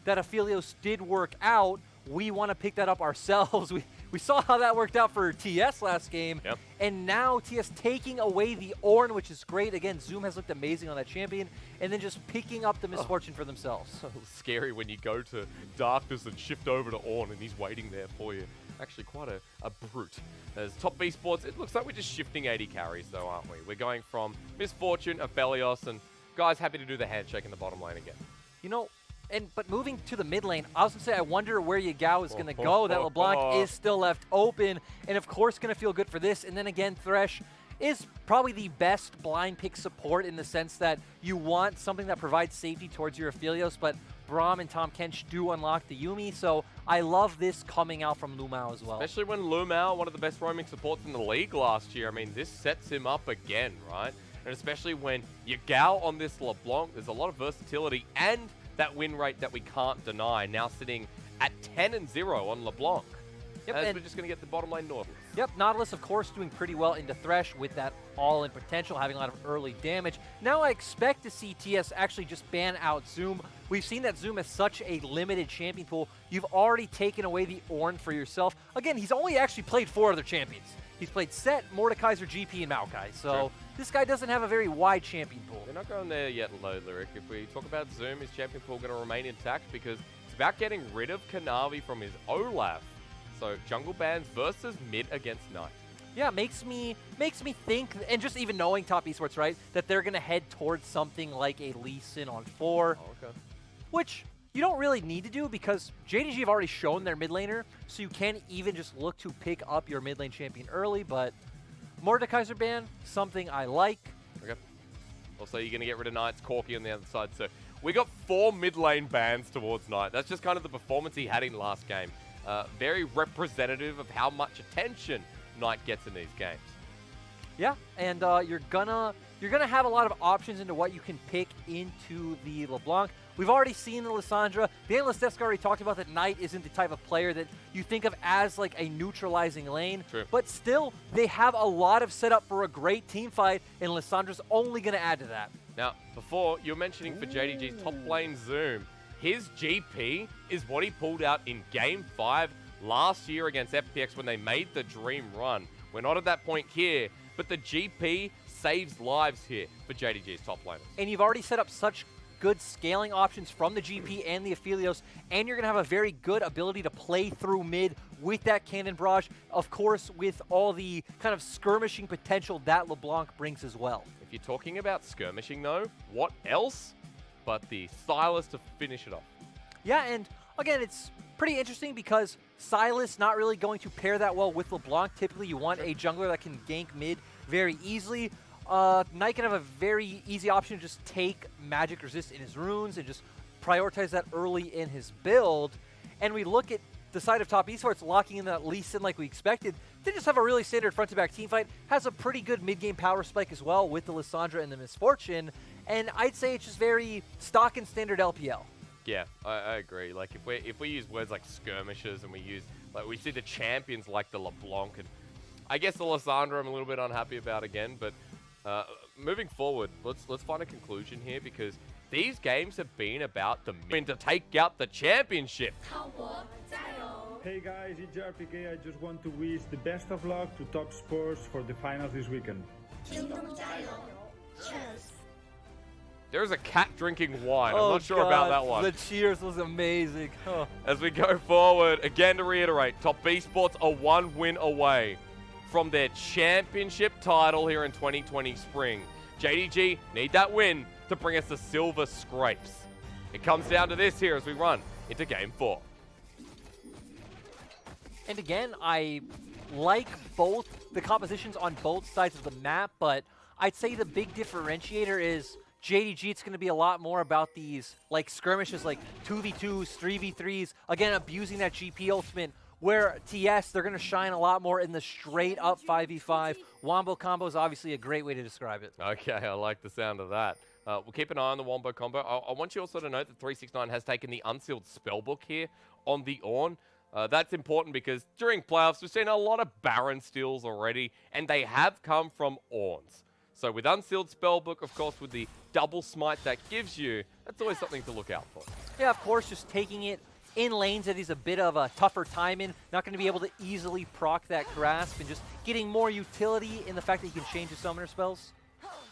that Aphelios did work out, we want to pick that up ourselves. We saw how that worked out for TES last game, and now TES taking away the Ornn, which is great. Again, Zoom has looked amazing on that champion, and then just picking up the Misfortune for themselves. So scary when you go to Darkness and shift over to Ornn, and he's waiting there for you. Actually, quite a brute. As top Esports, it looks like we're just shifting 80 carries, though, aren't we? We're going from Misfortune, Aphelios, and guys happy to do the handshake in the bottom lane again. You know, but moving to the mid lane, I was going to say, I wonder where Yagao is going to go. That LeBlanc is still left open, and of course going to feel good for this. And then again, Thresh is probably the best blind pick support in the sense that you want something that provides safety towards your Aphelios, but Braum and Tahm Kench do unlock the Yuumi, so I love this coming out from Lumao as well. Especially when Lumao, one of the best roaming supports in the league last year, I mean, this sets him up again, right? And especially when Yagao on this LeBlanc, there's a lot of versatility and that win rate that we can't deny, now sitting at 10-0 on LeBlanc. Yep, as we're just going to get the bottom lane Nautilus. Yep, Nautilus, of course, doing pretty well into Thresh with that all-in potential, having a lot of early damage. Now I expect to see TS actually just ban out Zoom. We've seen that Zoom has such a limited champion pool. You've already taken away the Ornn for yourself. Again, he's only actually played 4 other champions. He's played Set, Mordekaiser, GP, and Maokai. So this guy doesn't have a very wide champion pool. They're not going there yet, low Lyric. If we talk about Zoom, his champion pool going to remain intact because it's about getting rid of Kanavi from his Olaf. So jungle bans versus mid against Knight. Yeah, makes me think, and just even knowing top esports, right, that they're going to head towards something like a Lee Sin on 4. Oh, okay. Which you don't really need to do because JDG have already shown their mid laner, so you can even just look to pick up your mid lane champion early, but Mordekaiser ban, something I like. Okay. Also, you're going to get rid of Knight's Corki on the other side, so we got 4 mid lane bans towards Knight. That's just kind of the performance he had in last game. Very representative of how much attention Knight gets in these games. Yeah, and you're gonna have a lot of options into what you can pick into the LeBlanc. We've already seen the Lissandra. The Analyst Desk already talked about that Knight isn't the type of player that you think of as like a neutralizing lane. True. But still, they have a lot of setup for a great team fight, and Lissandra's only going to add to that. Now, before, you were mentioning for JDG's top lane Zoom, his GP is what he pulled out in Game 5 last year against FPX when they made the dream run. We're not at that point here, but the GP saves lives here for JDG's top laners. And you've already set up such good scaling options from the GP and the Aphelios, and you're going to have a very good ability to play through mid with that Cannon Barrage, of course, with all the kind of skirmishing potential that LeBlanc brings as well. If you're talking about skirmishing, though, what else but the Silas to finish it off? Yeah, and again, it's pretty interesting because Silas not really going to pair that well with LeBlanc. Typically, you want a jungler that can gank mid very easily. Knight can have a very easy option to just take magic resist in his runes and just prioritize that early in his build. And we look at the side of top esports locking in that Lee Sin like we expected. They just have a really standard front-to-back team fight. Has a pretty good mid-game power spike as well with the Lissandra and the Misfortune. And I'd say it's just very stock and standard LPL. Yeah, I agree. Like if we use words like skirmishers and we see the champions like the LeBlanc, and I guess the Lissandra I'm a little bit unhappy about again, but moving forward, let's find a conclusion here because these games have been about the win to take out the championship. Hey guys, it's RPK. I just want to wish the best of luck to Top Sports for the finals this weekend. There is a cat drinking wine. I'm Oh, not sure God, about that one. The cheers was amazing. Oh. As we go forward, again to reiterate, Top Esports are 1 win away from their championship title here in 2020 spring. JDG need that win to bring us the silver scrapes. It comes down to this here as we run into Game 4. And again, I like both the compositions on both sides of the map, but I'd say the big differentiator is JDG. It's going to be a lot more about these like skirmishes, like 2v2s, 3v3s, again, abusing that GP ultimate, where TS, they're going to shine a lot more in the straight-up 5v5. Wombo combo is obviously a great way to describe it. Okay, I like the sound of that. We'll keep an eye on the Wombo combo. I want you also to note that 369 has taken the Unsealed Spellbook here on the Ornn. That's important because during playoffs, we've seen a lot of Baron steals already, and they have come from Ornns. So with Unsealed Spellbook, of course, with the double smite that gives you, that's always something to look out for. Yeah, of course, just taking it in lanes that he's a bit of a tougher time in. Not going to be able to easily proc that grasp, and just getting more utility in the fact that he can change his summoner spells.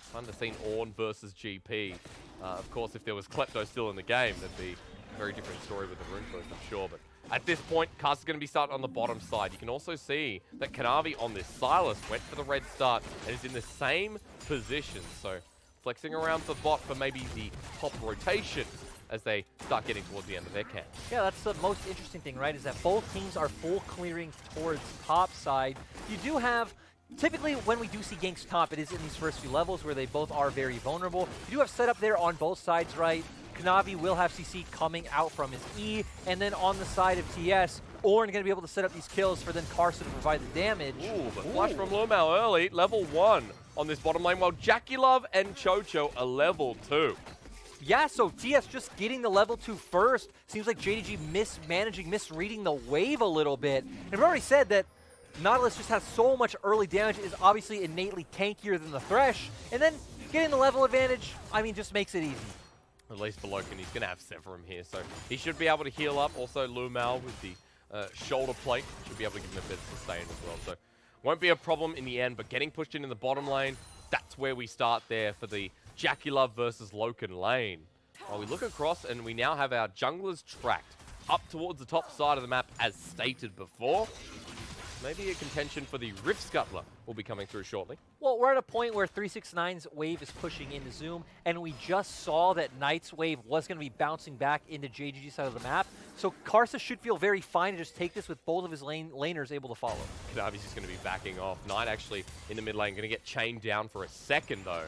Fun to see Ornn versus GP. Of course, if there was Klepto still in the game, that'd be a very different story with the Rune First, I'm sure. But at this point, Karsa's going to be starting on the bottom side. You can also see that Kanavi on this Silas went for the red start and is in the same position. So flexing around the bot for maybe the top rotation as they start getting towards the end of their camp. Yeah, that's the most interesting thing, right, is that both teams are full clearing towards top side. You do have, typically when we do see ganks top, it is in these first few levels where they both are very vulnerable. You do have setup there on both sides, right? Kanavi will have CC coming out from his E, and then on the side of TS, Ornn going to be able to set up these kills for then Karsa to provide the damage. Ooh, but flush from Lumao early, level 1 on this bottom lane, while Jackie Love and Chocho are level 2. Yeah, so TS just getting the level 2 first. Seems like JDG misreading the wave a little bit. And we've already said that Nautilus just has so much early damage, is obviously innately tankier than the Thresh. And then getting the level advantage, I mean, just makes it easy. At least for Loken, he's going to have Severum here, so he should be able to heal up. Also, Lumao with the shoulder plate should be able to give him a bit of sustain as well. So won't be a problem in the end, but getting pushed in the bottom lane, that's where we start there for the Jackie Love versus Loken lane. While we look across and we now have our junglers tracked up towards the top side of the map as stated before. Maybe a contention for the Rift Scuttler will be coming through shortly. Well, we're at a point where 369's wave is pushing into Zoom, and we just saw that Knight's wave was going to be bouncing back into JDG's side of the map. So Karsa should feel very fine to just take this with both of his laners able to follow. Kanavi's just going to be backing off. Knight actually in the mid lane, going to get chained down for a second though.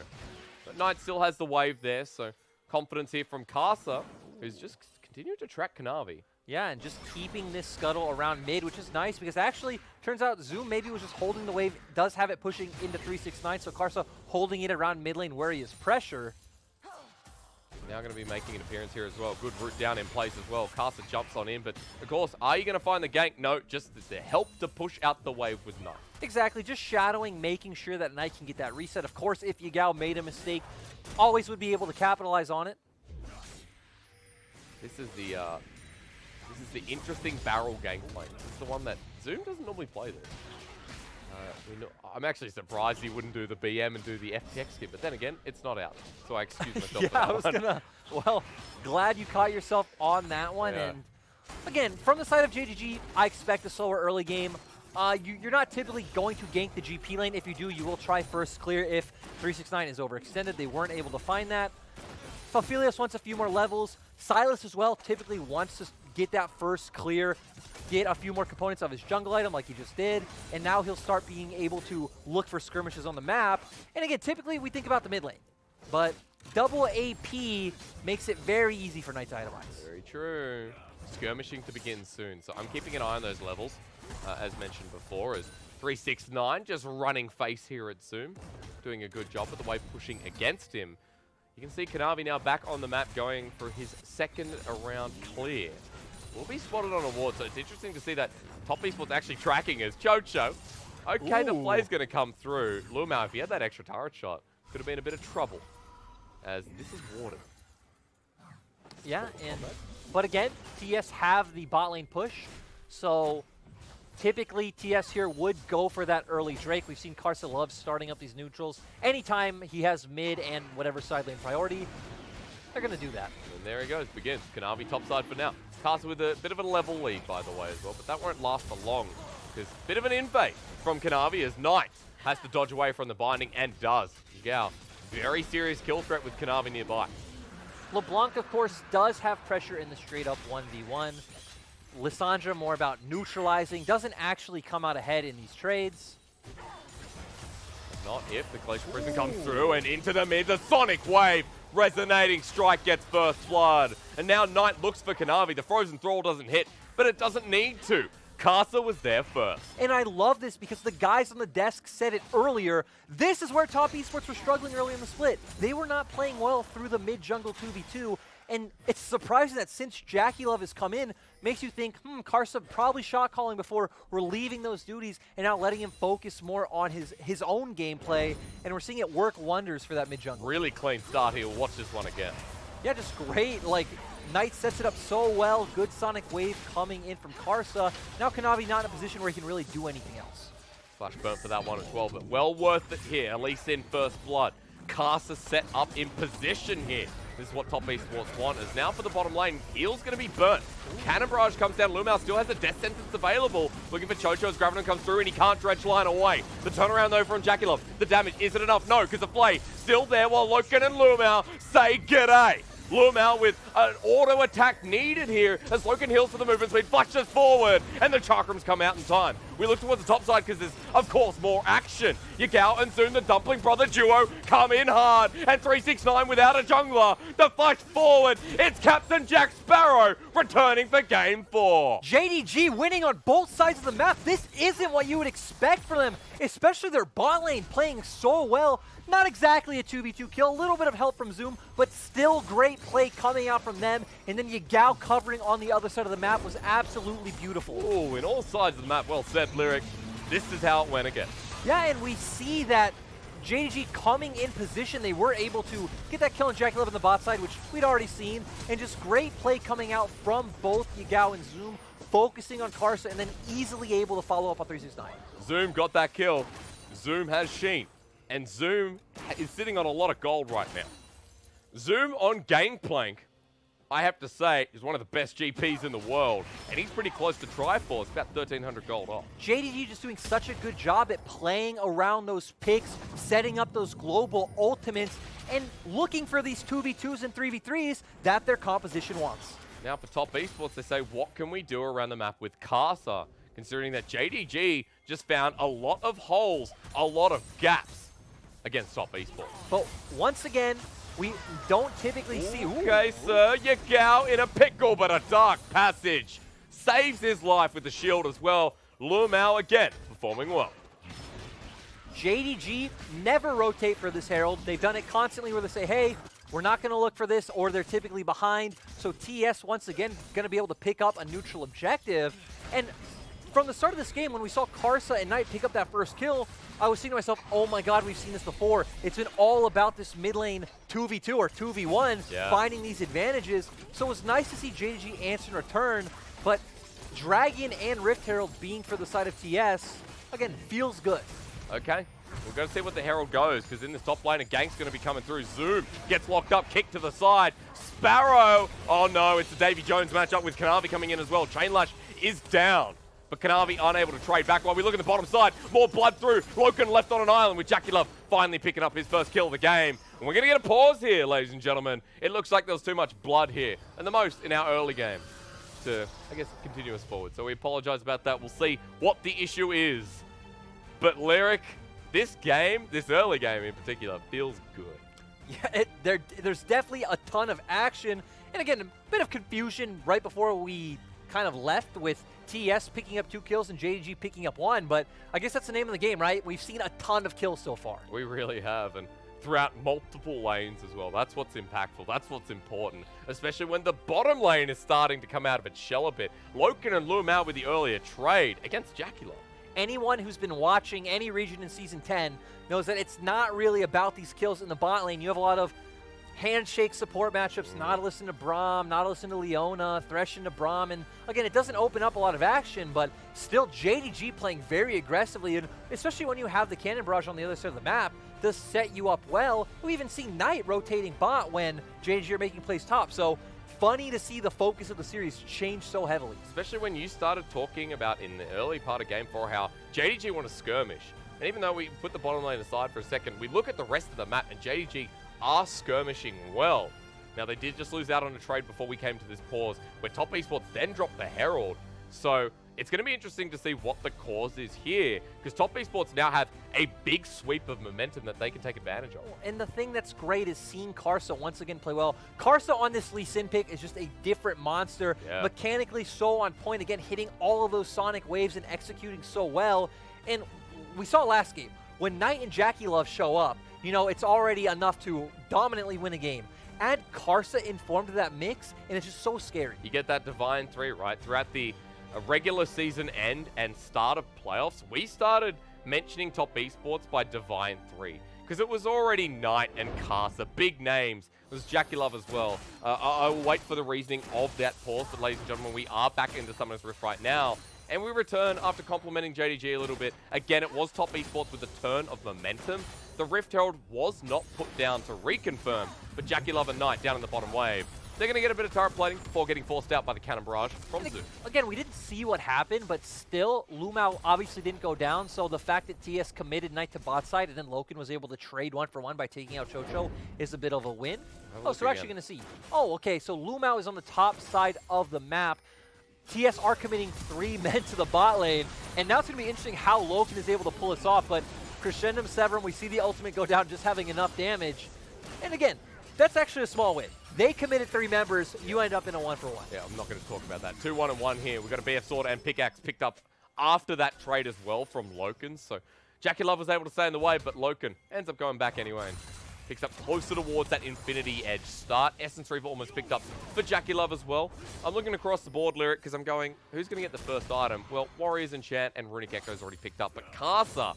But Knight still has the wave there, so confidence here from Karsa, who's just continuing to track Kanavi. Yeah, and just keeping this scuttle around mid, which is nice because actually turns out Zoom maybe was just holding the wave, does have it pushing into 369, so Karsa holding it around mid lane where he is pressure. Now going to be making an appearance here as well. Good route down in place as well. Karsa jumps on in, but of course, are you going to find the gank? No, just the help to push out the wave with Knight. Exactly, just shadowing, making sure that Knight can get that reset. Of course, if Yagao made a mistake, always would be able to capitalize on it. This is the interesting barrel gameplay. It's the one that Zoom doesn't normally play this. I'm actually surprised he wouldn't do the BM and do the FTX skip, but then again, it's not out, so I excuse myself for yeah, that I was one. gonna. Well, glad you caught yourself on that one. Yeah. And again, from the side of JDG, I expect a slower early game. You're not typically going to gank the GP lane. If you do, you will try first clear if 369 is overextended. They weren't able to find that. Falfilius wants a few more levels. Silas as well typically wants to get that first clear, get a few more components of his jungle item like he just did, and now he'll start being able to look for skirmishes on the map. And again, typically we think about the mid lane, but double AP makes it very easy for Knight to itemize. Very true. Skirmishing to begin soon, so I'm keeping an eye on those levels, as mentioned before, as 369 just running face here at Zoom, doing a good job with the wave pushing against him. You can see Kanavi now back on the map going for his second round clear. Will be spotted on a ward, so it's interesting to see that top esports actually tracking as Chocho. Okay, the play's going to come through. Lumao, if he had that extra turret shot, could have been a bit of trouble, as this is warded. Yeah, but again, TS have the bot lane push, so typically TS here would go for that early Drake. We've seen Karsa love starting up these neutrals. Anytime he has mid and whatever side lane priority, they're going to do that. And there he goes, begins. Kanavi topside for now. Karsa with a bit of a level lead, by the way, as well, but that won't last for long, because a bit of an invade from Kanavi as Knight has to dodge away from the binding, and does. Yagao, very serious kill threat with Kanavi nearby. LeBlanc, of course, does have pressure in the straight-up 1v1. Lissandra more about neutralizing, doesn't actually come out ahead in these trades. Not if the Glacial Prison comes through and into the mid, the Sonic Wave. Resonating strike gets first blood. And now Knight looks for Kanavi. The Frozen Thrall doesn't hit, but it doesn't need to. Karsa was there first. And I love this because the guys on the desk said it earlier. This is where top esports were struggling early in the split. They were not playing well through the mid-jungle 2v2. And it's surprising that since Jackie Love has come in, makes you think, Karsa probably shot calling before relieving those duties and now letting him focus more on his own gameplay. And we're seeing it work wonders for that mid-jungle. Really clean start here. Watch this one again. Yeah, just great, like, Knight sets it up so well. Good Sonic Wave coming in from Karsa. Now Kanavi not in a position where he can really do anything else. Flash burn for that one as well, but well worth it here, at least in first blood. Karsa set up in position here. This is what top Esports want. As now for the bottom lane, heal's going to be burnt. Cannon Barrage comes down. Lumao still has a death sentence available. Looking for Chocho as Graviton comes through, and he can't dredge line away. The turnaround, though, from Jackie. The damage isn't enough. No, because the Flay still there while Loken and Lumao say g'day. Lumao with an auto attack needed here as Loken heals for the movement speed, flashes forward, and the Chakrams come out in time. We look towards the top side because there's, of course, more action. Yagao and Zoom, the Dumpling Brother duo, come in hard, and 369 without a jungler. The flash forward, it's Captain Jack Sparrow returning for Game 4. JDG winning on both sides of the map. This isn't what you would expect from them, especially their bot lane playing so well. Not exactly a 2v2 kill, a little bit of help from Zoom, but still great play coming out from them. And then Yagao covering on the other side of the map was absolutely beautiful. Ooh, in all sides of the map, well said, Lyric. This is how it went again. Yeah, and we see that JDG coming in position, they were able to get that kill on Jackie on the bot side, which we'd already seen, and just great play coming out from both Yagao and Zoom, focusing on Karsa, and then easily able to follow up on 369. Zoom got that kill. Zoom has Sheen. And Zoom is sitting on a lot of gold right now. Zoom on Gangplank, I have to say, is one of the best GPs in the world. And he's pretty close to Triforce, about 1,300 gold off. JDG just doing such a good job at playing around those picks, setting up those global ultimates, and looking for these 2v2s and 3v3s that their composition wants. Now for top Esports, they say, what can we do around the map with Karsa? Considering that JDG just found a lot of holes, a lot of gaps against top Esports. But once again, we don't typically see... Okay, sir, Yagao in a pickle, but a dark passage. Saves his life with the shield as well. Lumao again, performing well. JDG never rotate for this Herald. They've done it constantly where they say, hey, we're not going to look for this, or they're typically behind. So TES, once again, going to be able to pick up a neutral objective. And from the start of this game, when we saw Karsa and Knight pick up that first kill, I was thinking to myself, oh my god, we've seen this before. It's been all about this mid lane 2v2 or 2v1, finding these advantages. So it was nice to see JDG answer in return, but Dragon and Rift Herald being for the side of TS, again, feels good. Okay, we're going to see what the Herald goes, because in this top lane, a gank's going to be coming through. Zoom gets locked up, kick to the side. Sparrow, oh no, it's the Davy Jones matchup with Kanavi coming in as well. Chainlash is down. But Kanavi unable to trade back while we look at the bottom side. More blood through. Loken left on an island with Jackie Love finally picking up his first kill of the game. And we're going to get a pause here, ladies and gentlemen. It looks like there was too much blood here. And the most in our early game to, I guess, continue us forward. So we apologize about that. We'll see what the issue is. But Lyric, this game, this early game in particular, feels good. Yeah, there's definitely a ton of action. And again, a bit of confusion right before we kind of left with TES picking up 2 kills and JDG picking up 1, but I guess that's the name of the game, right? We've seen a ton of kills so far. We really have, and throughout multiple lanes as well. That's what's impactful. That's what's important, especially when the bottom lane is starting to come out of its shell a bit. Loken and Lumao with the earlier trade against Jackie. Anyone who's been watching any region in Season 10 knows that it's not really about these kills in the bot lane. You have a lot of handshake support matchups, Nautilus into Braum, Nautilus into Leona, Thresh into Braum, and again, it doesn't open up a lot of action, but still JDG playing very aggressively, and especially when you have the Cannon Barrage on the other side of the map, does set you up well. We even see Knight rotating bot when JDG are making plays top, so funny to see the focus of the series change so heavily. Especially when you started talking about in the early part of Game 4 how JDG want to skirmish, and even though we put the bottom lane aside for a second, we look at the rest of the map and JDG are skirmishing well. Now, they did just lose out on a trade before we came to this pause, where top Esports then dropped the Herald. So it's going to be interesting to see what the cause is here, because top Esports now have a big sweep of momentum that they can take advantage of. And the thing that's great is seeing Karsa once again play well. Karsa on this Lee Sin pick is just a different monster. Yeah. Mechanically so on point, again, hitting all of those Sonic waves and executing so well. And we saw last game, when Knight and Jackie Love show up, you know, it's already enough to dominantly win a game. Add Karsa informed to that mix, and it's just so scary. You get that Divine 3, right? Throughout the regular season end and start of playoffs, we started mentioning top Esports by Divine 3, because it was already Knight and Karsa, big names, was Jackie Love as well. I will wait for the reasoning of that pause, but ladies and gentlemen, we are back into Summoner's Rift right now. And we return after complimenting JDG a little bit. Again, it was Top Esports with a turn of momentum. The Rift Herald was not put down to reconfirm, but Jackie Love and Knight down in the bottom wave. They're going to get a bit of turret plating before getting forced out by the cannon barrage from Zoom. Again, we didn't see what happened, but still, Lumao obviously didn't go down, so the fact that TS committed Knight to bot side and then Loken was able to trade 1-for-1 by taking out Chocho is a bit of a win. Oh, so we're actually going to see. Oh, okay, so Lumao is on the top side of the map. TS are committing 3 men to the bot lane, and now it's going to be interesting how Loken is able to pull this off, but Crescendum Severum, we see the ultimate go down just having enough damage. And again, that's actually a small win. They committed 3 members, you end up in a 1-for-1. Yeah, I'm not going to talk about that. 2-1-1 here. We've got a BF Sword and Pickaxe picked up after that trade as well from Loken. So Jackie Love was able to stay in the way, but Loken ends up going back anyway. And picks up closer towards that Infinity Edge start. Essence Reaver almost picked up for Jackie Love as well. I'm looking across the board, Lyric, because I'm going, who's going to get the first item? Well, Warriors Enchant and Runic Echo's already picked up, but Karsa,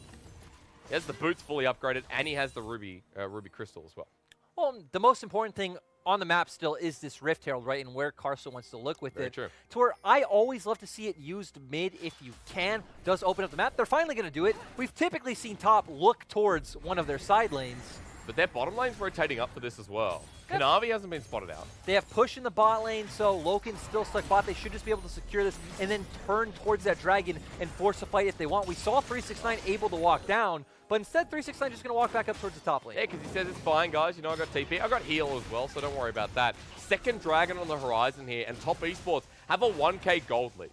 he has the boots fully upgraded, and he has the Ruby Crystal as well. Well, the most important thing on the map still is this Rift Herald, right, and where Karsa wants to look with Very it. true. To where I always love to see it used mid if you can. Does open up the map. They're finally going to do it. We've typically seen top look towards one of their side lanes. But their bottom lane's rotating up for this as well. Kanavi hasn't been spotted out. They have push in the bot lane, so Loken's still stuck bot. They should just be able to secure this and then turn towards that dragon and force a fight if they want. We saw 369 able to walk down, but instead 369 just going to walk back up towards the top lane. Yeah, because he says it's fine, guys. You know, I got TP. I got heal as well, so don't worry about that. Second dragon on the horizon here, and Top Esports have a 1k gold lead.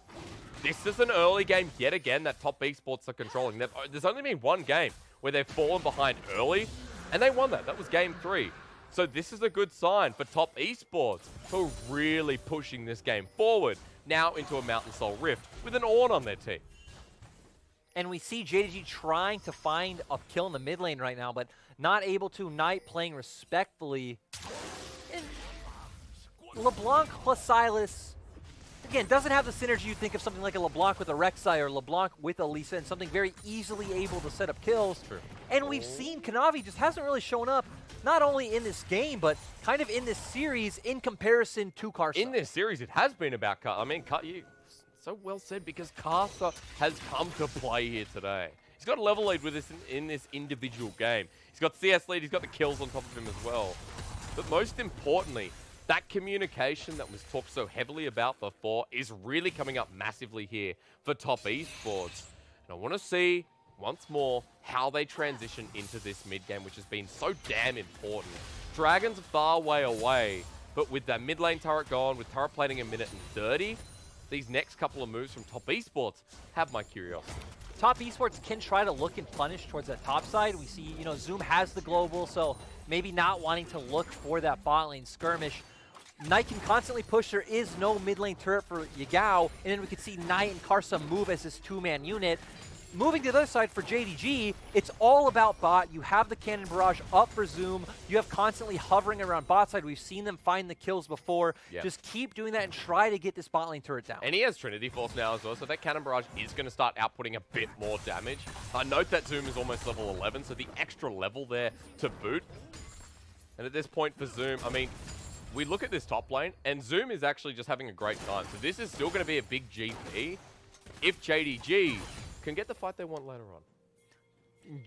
This is an early game yet again that Top Esports are controlling. There's only been one game where they've fallen behind early, and they won that. That was game 3. So this is a good sign for Top Esports, who are really pushing this game forward, now into a Mountain Soul Rift with an Ornn on their team. And we see JDG trying to find a kill in the mid lane right now, but not able to. Knight playing respectfully. And LeBlanc plus Silas, again, doesn't have the synergy you think of something like a LeBlanc with a Rek'Sai or LeBlanc with a Lisa, and something very easily able to set up kills. True. And we've seen Kanavi just hasn't really shown up, not only in this game, but kind of in this series in comparison to Karsa. In this series, it has been about Karsa. I mean, you so well said, because Karsa has come to play here today. He's got a level lead with this in this individual game. He's got CS lead, he's got the kills on top of him as well. But most importantly, that communication that was talked so heavily about before is really coming up massively here for Top Esports. And I want to see, once more, how they transition into this mid game, which has been so damn important. Dragons are far way away, but with that mid lane turret gone, with turret plating a minute and 30, these next couple of moves from Top Esports have my curiosity. Top Esports can try to look and punish towards that top side. We see, you know, Zoom has the global, so maybe not wanting to look for that bot lane skirmish. Knight can constantly push. There is no mid lane turret for Yagao, and then we could see Knight and Karsa move as this 2-man unit. Moving to the other side for JDG, it's all about bot. You have the cannon barrage up for Zoom. You have constantly hovering around bot side. We've seen them find the kills before. Yep. Just keep doing that and try to get this bot lane turret down. And he has Trinity Force now as well, so that cannon barrage is going to start outputting a bit more damage. Note that Zoom is almost level 11, so the extra level there to boot. And at this point for Zoom, I mean, we look at this top lane, and Zoom is actually just having a great time. So this is still going to be a big GP if JDG can get the fight they want later on.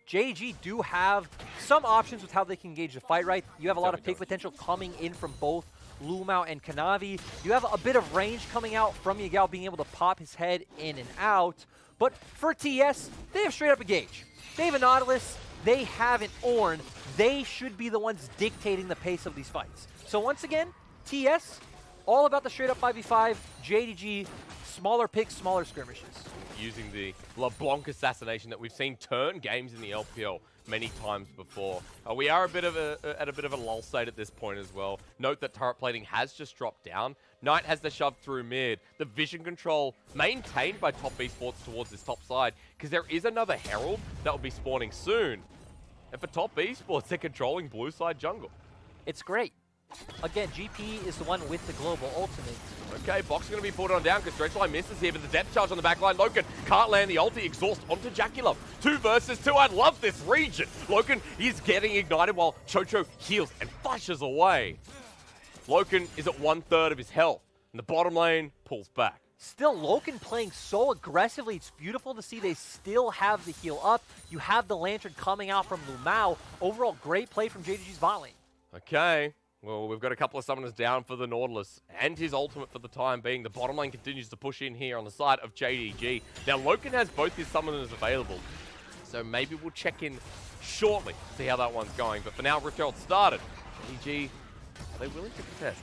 JDG do have some options with how they can engage the fight, right? You have a lot of pick potential coming in from both Lumao and Kanavi. You have a bit of range coming out from Yagao being able to pop his head in and out. But for TS, they have straight up a Gage. They have a Nautilus. They have an Ornn. They should be the ones dictating the pace of these fights. So once again, TS, all about the straight up 5v5. JDG, smaller picks, smaller skirmishes. Using the LeBlanc assassination that we've seen turn games in the LPL many times before. We are at a bit of a lull state at this point as well. Note that turret plating has just dropped down. Knight has the shove through mid. The vision control maintained by Top Esports towards this top side, because there is another Herald that will be spawning soon. And for Top Esports, they're controlling blue side jungle. It's great. Again, GP is the one with the global ultimate. Okay, Box is going to be pulled on down because Stretchline misses here, but the depth charge on the backline. Loken can't land the ulti. Exhaust onto Jackie Love. 2 versus 2. I love this region. Loken is getting ignited while Chocho heals and flashes away. Loken is at 1/3 of his health, and the bottom lane pulls back. Still, Loken playing so aggressively. It's beautiful to see they still have the heal up. You have the Lantern coming out from Lumao. Overall, great play from JDG's bot lane. Okay, well, we've got a couple of summoners down for the Nautilus and his ultimate for the time being. The bottom lane continues to push in here on the side of JDG. Now, Loken has both his summoners available, so maybe we'll check in shortly, see how that one's going. But for now, Rift Herald started. JDG, are they willing to contest?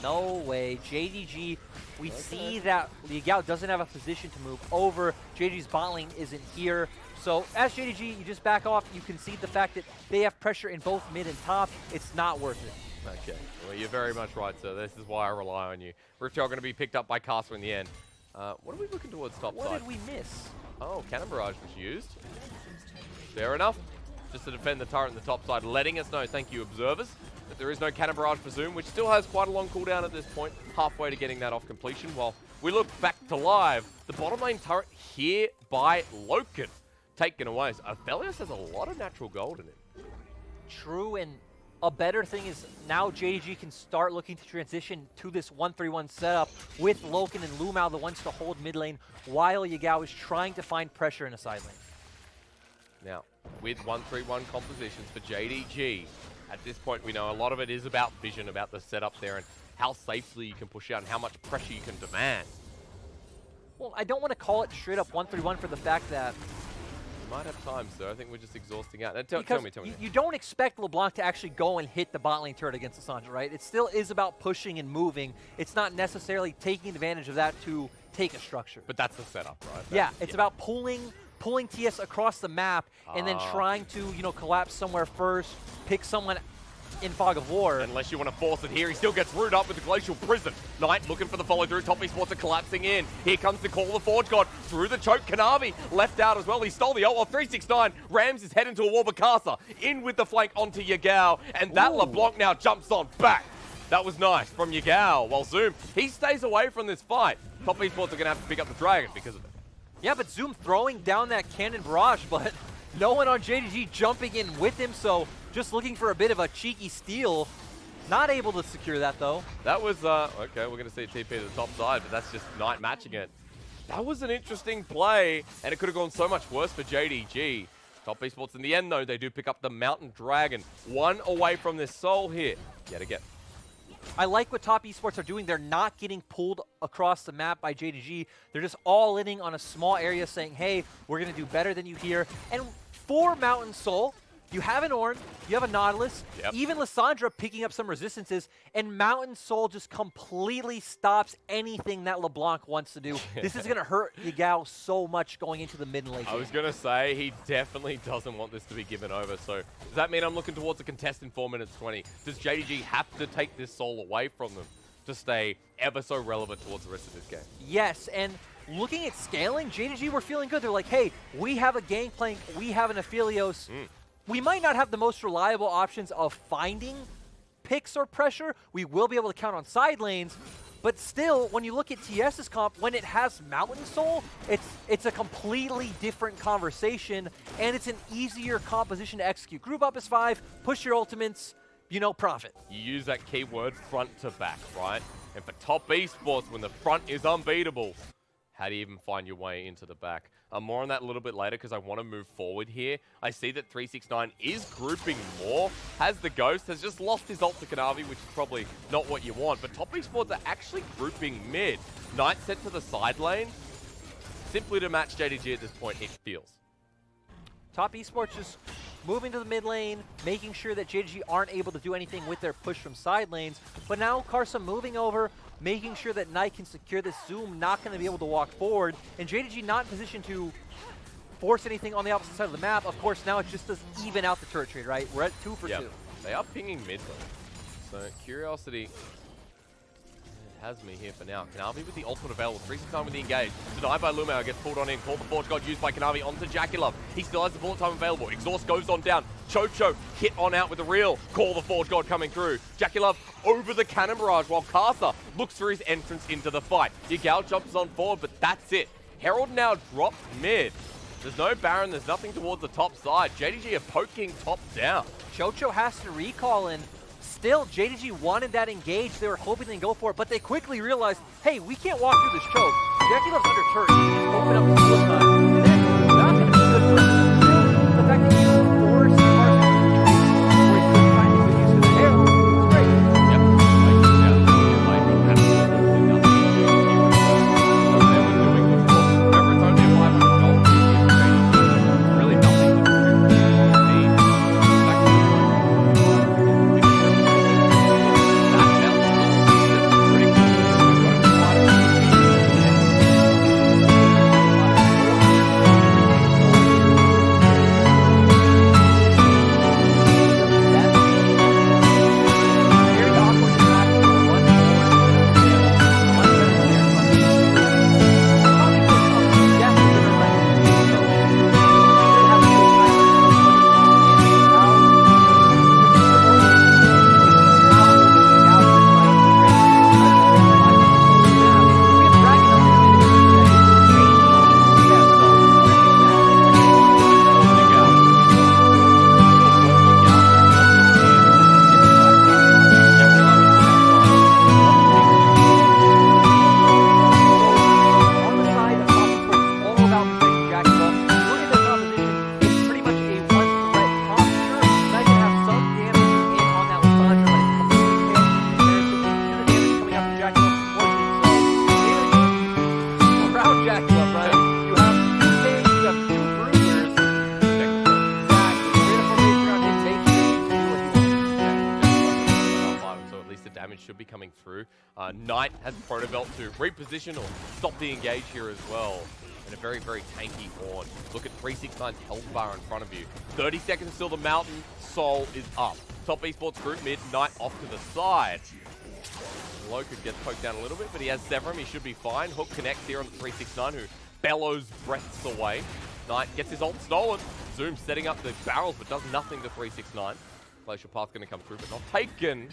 No way. JDG, we see that Liao doesn't have a position to move over. JDG's bot lane isn't here. So as JDG, you just back off. You concede the fact that they have pressure in both mid and top. It's not worth it. Okay, well, you're very much right, sir. This is why I rely on you. Rift Herald going to be picked up by Casper in the end. What are we looking towards top What side? did we miss? Oh, Cannon Barrage was used. Fair enough. Just to defend the turret in the top side, letting us know, thank you, observers, that there is no Cannon Barrage for Zoom, which still has quite a long cooldown at this point, halfway to getting that off completion. While we look back to live, the bottom lane turret here by Loken, taken away. So Aphelios has a lot of natural gold in it. True, and a better thing is now JDG can start looking to transition to this 1-3-1 setup with Loken and Lumao, the ones to hold mid lane, while Yagao is trying to find pressure in a side lane. Now, with 1-3-1 compositions for JDG, at this point we know a lot of it is about vision, about the setup there, and how safely you can push out and how much pressure you can demand. Well, I don't want to call it straight up 1-3-1 for the fact that You might have time, sir. I think we're just exhausting out. Now, tell me. You don't expect LeBlanc to actually go and hit the bot lane turret against Lissandra, right? It still is about pushing and moving. It's not necessarily taking advantage of that to take a structure. But that's the setup, right? Yeah, it's about pulling TS across the map and then trying to, collapse somewhere first, pick someone in Fog of War. Unless you want to force it here, he still gets rooted up with the Glacial Prison. Knight looking for the follow-through. Top Esports are collapsing in. Here comes the call of the Forge God through the choke. Kanavi left out as well. He stole the ult. Well, 369 rams his head into a wall. Bakasa in with the flank onto Yagao. And that LeBlanc now jumps on back. That was nice from Yagao. While Zoom, he stays away from this fight. Top Esports are going to have to pick up the Dragon because of it. Yeah, but Zoom throwing down that cannon barrage, but no one on JDG jumping in with him, so just looking for a bit of a cheeky steal. Not able to secure that, though. That was, okay, we're going to see TP to the top side, but that's just Knight matching it. That was an interesting play, and it could have gone so much worse for JDG. Top Esports in the end, though, they do pick up the Mountain Dragon. One away from this soul here, yet again. I like what Top Esports are doing. They're not getting pulled across the map by JDG. They're just all inning on a small area saying, hey, we're going to do better than you here. And for Mountain Soul, you have an Ornn, you have a Nautilus, even Lissandra picking up some resistances, and Mountain Soul just completely stops anything that LeBlanc wants to do. This is going to hurt Yagao so much going into the mid and late game. I was going to say, he definitely doesn't want this to be given over. So does that mean I'm looking towards a contest in 4 minutes 20? Does JDG have to take this soul away from them to stay ever so relevant towards the rest of this game? Yes, and looking at scaling, JDG were feeling good. They're like, hey, we have a Gangplank, we have an Aphelios. We might not have the most reliable options of finding picks or pressure. We will be able to count on side lanes. But still, when you look at TS's comp, when it has Mountain Soul, it's a completely different conversation, and it's an easier composition to execute. Group up as 5, push your ultimates, profit. You use that keyword front to back, right? And for Top Esports, when the front is unbeatable, how do you even find your way into the back? More on that a little bit later because I want to move forward here. I see that 369 is grouping more. Has the Ghost, has just lost his ult to Kanavi, which is probably not what you want. But Top Esports are actually grouping mid. Knight sent to the side lane, simply to match JDG at this point, it feels. Top Esports just moving to the mid lane, making sure that JDG aren't able to do anything with their push from side lanes. But now Karsa moving over, making sure that Knight can secure this Zoom, not going to be able to walk forward. And JDG not in position to force anything on the opposite side of the map. Of course, now it just does even out the turret trade, right? We're at 2 for 2. They are pinging mid though. So Curiosity has me here for now. Kanavi with the ultimate available. 369 with the engage. Denied by Lumao, gets pulled on in. Call the Forge God used by Kanavi onto Jackulov. He still has the bullet time available. Exhaust goes on down. Chocho hit on out with the real. Call the Forge God coming through. Jackulov over the Cannon Barrage while Karsa looks for his entrance into the fight. Yagao jumps on forward, but that's it. Herald now dropped mid. There's no Baron, there's nothing towards the top side. JDG are poking top down. Chocho has to recall, and still, JDG wanted that engage. They were hoping they'd go for it, but they quickly realized, hey, we can't walk through this choke. Jackie Love's under turret. He just open up the full time. And then, not going to be good for him. Still, the fact that he forced Carson where he couldn't find a good use of the arrow was great. Yep. Like, absolutely nothing to do what they were doing before. Remember, it's only a 500 gold lead. Really nothing to do. Should be coming through. Knight has Protobelt to reposition or stop the engage here as well. And a very, very tanky Horn. Look at 369's health bar in front of you. 30 seconds till the Mountain. Soul is up. Top Esports group mid. Knight off to the side. Loka gets poked down a little bit, but he has Severum. He should be fine. Hook connects here on the 369, who bellows breaths away. Knight gets his ult stolen. Zoom setting up the barrels, but does nothing to 369. Glacial Path going to come through, but not taken.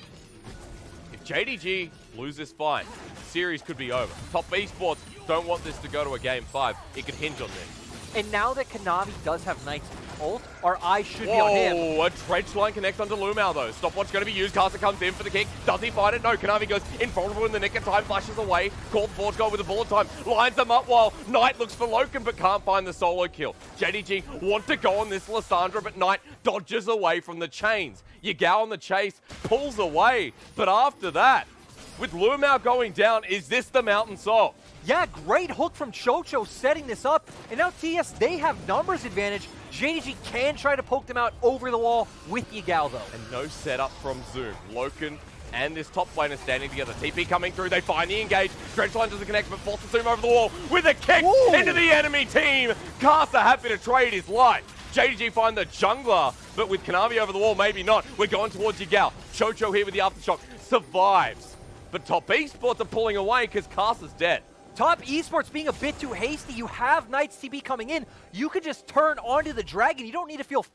If JDG lose this fight, series could be over. Top Esports don't want this to go to a game 5. It could hinge on this. And now that Kanavi does have Knight's ult, our eyes should be on him. Oh, a trench line connects onto Lumao though. Stopwatch going to be used. Caster comes in for the kick. Does he find it? No. Kanavi goes invulnerable in the nick of time, flashes away. Called Forge Goal with a bullet time. Lines them up while Knight looks for Loken but can't find the solo kill. JDG want to go on this Lysandra, but Knight dodges away from the chains. Yagao on the chase, pulls away. But after that, with Lumao going down, is this the Mountain Soul? Yeah, great hook from Chocho setting this up. And now TES, they have numbers advantage. JDG can try to poke them out over the wall with Yagao though. And no setup from Zoom. Loken and this top laner standing together. TP coming through, they find the engage. Drenchline doesn't connect, but forces Zoom over the wall with a kick into the enemy team. Caster happy to trade his life. JDG find the jungler, but with Kanavi over the wall, maybe not. We're going towards Yagao. Chocho here with the aftershock, survives. But Top Esports are pulling away because Caster's dead. Top Esports being a bit too hasty. You have Knight's TP coming in. You could just turn onto the Dragon. You don't need to feel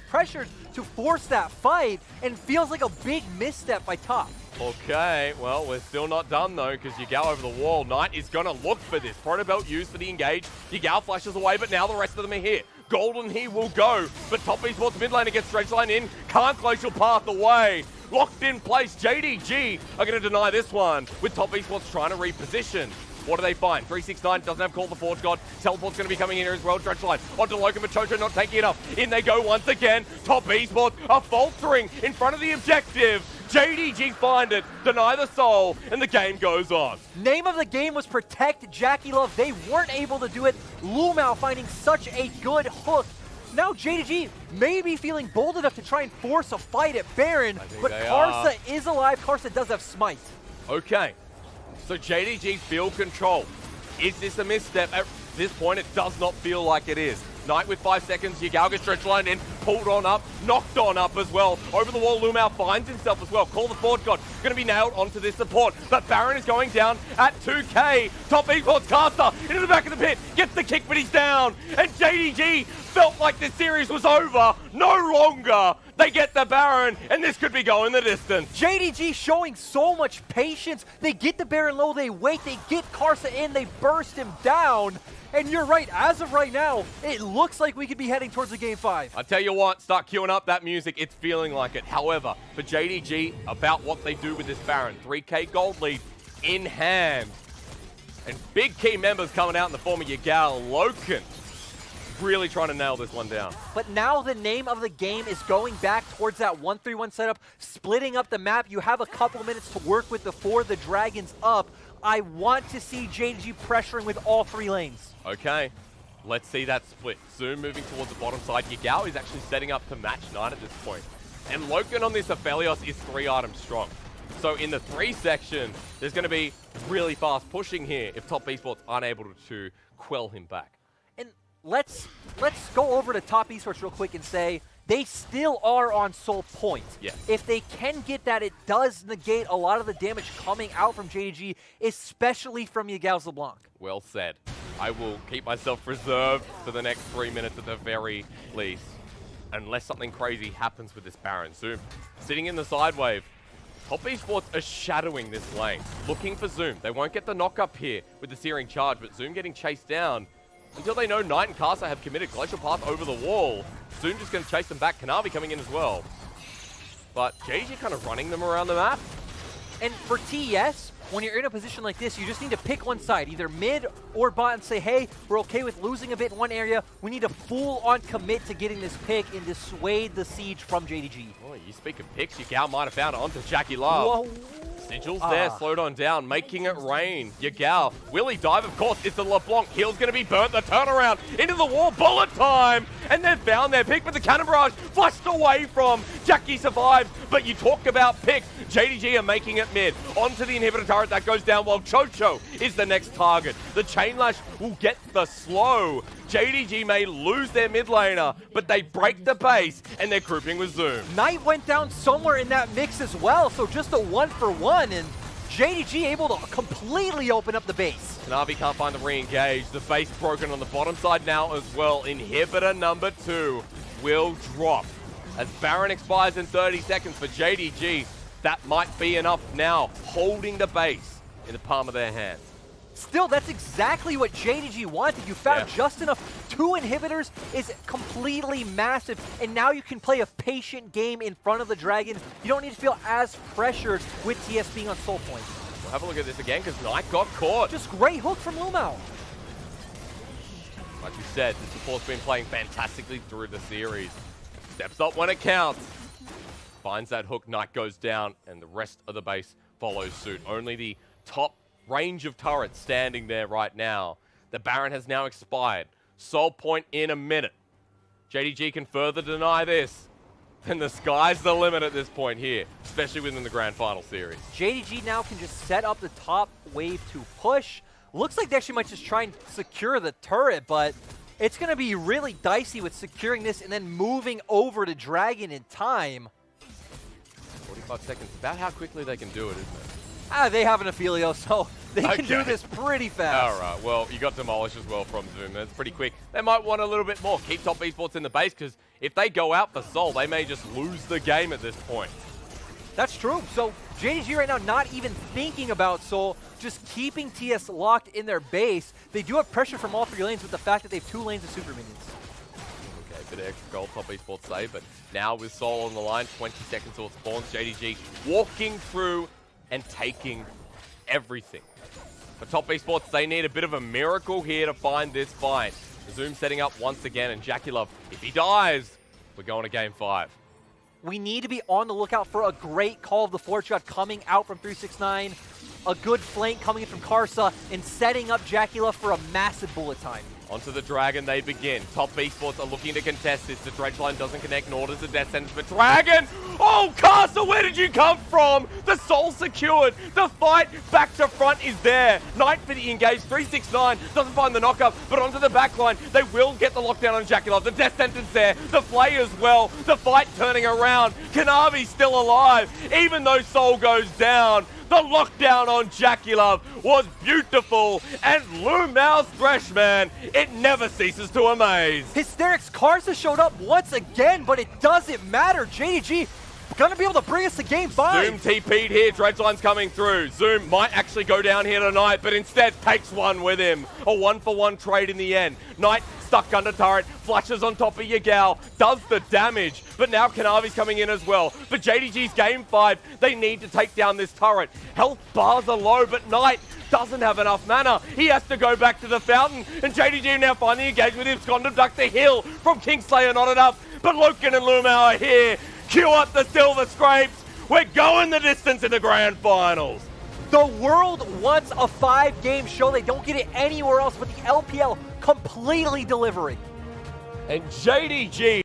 pressured to force that fight, and feels like a big misstep by Top. Okay, well, we're still not done though, because Yagao over the wall. Knight is going to look for this. Protobelt used for the engage. Yagao flashes away, but now the rest of them are here. Golden he will go, but Top Esports mid laner gets stretch line in. Can't glacial path away. Locked in place. JDG are going to deny this one, with Top Esports trying to reposition. What do they find? 369 doesn't have call the Forge God. Teleport's going to be coming in here as well. Stretch line onto Loken, but Chocho not taking it up. In they go once again. Top Esports are faltering in front of the objective. JDG find it, deny the soul, and the game goes on. Name of the game was Protect Jackie Love. They weren't able to do it. Lumao finding such a good hook. Now JDG may be feeling bold enough to try and force a fight at Baron, but Karsa is alive. Karsa does have Smite. Okay, so JDG field control. Is this a misstep? At this point, it does not feel like it is. Knight with 5 seconds, Yagao gets stretch line in, pulled on up, knocked on up as well. Over the wall, Lumao finds himself as well. Call the Forge God, going to be nailed onto this support, but Baron is going down at 2k. Top Esports caster into the back of the pit, gets the kick, but he's down. And JDG felt like this series was over. No longer. They get the Baron, and this could be going the distance. JDG showing so much patience. They get the Baron low, they wait, they get Karsa in, they burst him down. And you're right, as of right now, it looks like we could be heading towards the Game 5. I tell you what, start queuing up that music, it's feeling like it. However, for JDG, about what they do with this Baron, 3k gold lead in hand. And big key members coming out in the form of Yagal, Loken, really trying to nail this one down. But now the name of the game is going back towards that 1-3-1 setup, splitting up the map. You have a couple minutes to work with before the Dragons up. I want to see JDG pressuring with all 3 lanes. Okay, let's see that split. Zoom moving towards the bottom side. Yagao is actually setting up to match 9 at this point. And Loken on this Aphelios is 3 items strong. So in the 3 section, there's going to be really fast pushing here if Top Esports aren't able to quell him back. And let's go over to Top Esports real quick and say they still are on soul points. Yes. If they can get that, it does negate a lot of the damage coming out from JDG, especially from Yagal LeBlanc. Well said. I will keep myself reserved for the next 3 minutes at the very least. Unless something crazy happens with this Baron. Zoom sitting in the side wave. Top Esports are shadowing this lane, looking for Zoom. They won't get the knock up here with the Searing Charge, but Zoom getting chased down until they know Knight and Karsa have committed Glacial Path over the wall. Zoom just going to chase them back. Kanavi coming in as well. But JDG kind of running them around the map. And for TES, when you're in a position like this, you just need to pick one side, either mid or bot, and say, hey, we're okay with losing a bit in one area. We need a full-on commit to getting this pick and dissuade the siege from JDG. Oh, you speak of picks, Yagal might have found it onto Jackie Love. Whoa. Sigils there, slowed on down, making it rain. Yagal, will he dive? Of course, it's the LeBlanc. Heel's going to be burnt. The turnaround into the wall. Bullet time! And they've found their pick, but the cannon barrage flushed away from. Jackie survives, but you talk about picks. JDG are making it mid. Onto the inhibitor turret that goes down while Chocho is the next target. The chain lash will get the slow. JDG may lose their mid laner, but they break the base and they're grouping with Zoom. Knight went down somewhere in that mix as well, so just a 1-for-1, and JDG able to completely open up the base. Kanavi can't find the re-engage. The base broken on the bottom side now as well. Inhibitor number 2 will drop. As Baron expires in 30 seconds for JDG, that might be enough now, holding the base in the palm of their hands. Still, that's exactly what JDG wanted. You found just enough. 2 inhibitors is completely massive, and now you can play a patient game in front of the Dragon. You don't need to feel as pressured with TS being on soul points. We'll have a look at this again, because Knight got caught. Just great hook from Lumao. Like you said, the support's been playing fantastically through the series. Steps up when it counts. Finds that hook, Knight goes down, and the rest of the base follows suit. Only the top range of turrets standing there right now. The Baron has now expired. Soul point in a minute. JDG can further deny this. And the sky's the limit at this point here, especially within the Grand Final series. JDG now can just set up the top wave to push. Looks like they actually might just try and secure the turret, but it's going to be really dicey with securing this and then moving over to Dragon in time. 45 seconds, about how quickly they can do it, isn't it? They have an Aphelios, so they can do this pretty fast. All right, well, you got Demolish as well from Zoom. That's pretty quick. They might want a little bit more. Keep Top Esports in the base, because if they go out for Soul, they may just lose the game at this point. That's true. So JDG right now not even thinking about Soul, just keeping TS locked in their base. They do have pressure from all 3 lanes with the fact that they have 2 lanes of super minions. Okay, bit of extra gold Top Esports save, but now with Soul on the line, 20 seconds till it spawns. JDG walking through and taking everything. For Top Esports, they need a bit of a miracle here to find this fight. Zoom setting up once again, and Jackie Love, if he dies, we're going to Game 5. We need to be on the lookout for a great call of the Fortune shot coming out from 369, a good flank coming in from Karsa, and setting up Jackie Love for a massive bullet time. Onto the Dragon they begin. Top Esports are looking to contest this. The dredge line doesn't connect, nor does the death sentence for Dragon. Oh, Castle, where did you come from? The soul secured. The fight back to front is there. Knight for the engage. 369 doesn't find the knockup, but onto the back line. They will get the lockdown on Jackilov. The death sentence there. The play as well. The fight turning around. Kanavi's still alive. Even though Soul goes down, the lockdown on Jackilov was beautiful, and Lumau's Threshman, it never ceases to amaze. Hysteric's Karsa showed up once again, but it doesn't matter. JDG gonna be able to bring us to game 5. Zoom TP'd here, Dredgeline's coming through. Zoom might actually go down here tonight, but instead takes one with him. A 1-for-1 trade in the end. Knight stuck under turret, flashes on top of Yagao, does the damage, but now Kanavi's coming in as well. For JDG's game 5, they need to take down this turret. Health bars are low, but Knight doesn't have enough mana. He has to go back to the fountain, and JDG now finally engaged with him. Scott abduct the hill from Kingslayer, not enough, but Loken and Lumau are here. Cue up the silver scrapes. We're going the distance in the grand finals. The world wants a 5-game show. They don't get it anywhere else, but the LPL completely delivering. And JDG